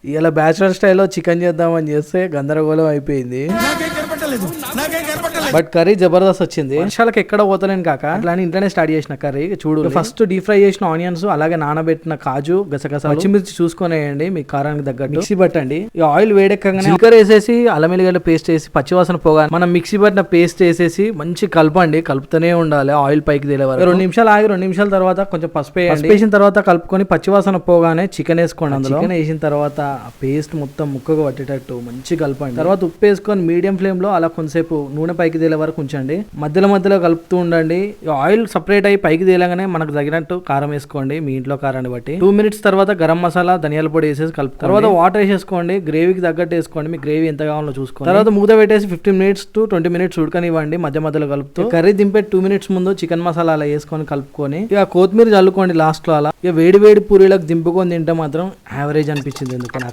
ఇలా బ్యాచులర్ స్టైల్లో చికెన్ చేద్దామని చేస్తే గందరగోళం అయిపోయింది. బట్ కర్రీ జబర్దస్త్ వచ్చింది. వర్షాలకు ఎక్కడ పోతలేను కాక అట్లా ఇంట్లోనే స్టార్ట్ చేసిన కర్రీ. చూడు, ఫస్ట్ డీప్ ఫ్రై చేసిన ఆనియన్స్, అలాగే నానబెట్టిన కాజు, గసగస, పచ్చిమిర్చి చూసుకొని వేయండి మీ కారానికి తగ్గట్టు. మిక్సీ పట్టండి. ఈ ఆయిల్ వేడెక్కగానే జీలకర్ర వేసేసి అల్లం వెల్లిగడ్డ పేస్ట్ వేసి పచ్చివాసన పోగా మనం మిక్సీ పట్టిన పేస్ట్ వేసేసి మంచి కలపండి. కలుపుతూనే ఉండాలి ఆయిల్ పైకి తేలేవారు. 2 నిమిషాలు ఆగి 2 నిమిషాల తర్వాత కొంచెం పసుపు వేసిన తర్వాత కలుపుకొని పచ్చివాసన పోగానే చికెన్ వేసుకోండి. అందులో చికెన్ వేసిన తర్వాత ఆ పేస్ట్ మొత్తం ముక్కగా పట్టేటట్టు మంచి కలపండి. తర్వాత ఉప్పు వేసుకొని మీడియం ఫ్లేమ్ లో అలా కొంతసేపు నూనె పైకి తేలే వరకు ఉంచండి. మధ్యలో కలుపుతూ ఉండండి. ఆయిల్ సపరేట్ అయ్యి పైకి తేలగానే మనకు తగినట్టు కారం వేసుకోండి మీ ఇంట్లో కారాన్ని బట్టి. 2 మినిట్స్ తర్వాత గరం మసాలా, ధనియాల పొడి వేసేసి కలుపు. తర్వాత వాటర్ వేసేసుకోండి. గ్రేవీకి తగ్గట్టు వేసుకోండి. మీ గ్రేవీ ఎంత కావాలో చూసుకోండి. తర్వాత మూత పెట్టేసి 15 మినిట్స్ to 20 మినిట్స్ ఉడకనివ్వండి. మధ్యలో కలుపుతూ కర్రీ దింపే 2 మినిట్స్ ముందు చికెన్ మసాలా అలా వేసుకొని కలుపుకొని ఇక కొత్తిమీర చల్లుకోండి లాస్ట్ లో. అలా ఇక వేడి పూరీలకు దింపుకొని తింటే మాత్రం యావరేజ్ అనిపించింది ఎందుకు నాకు.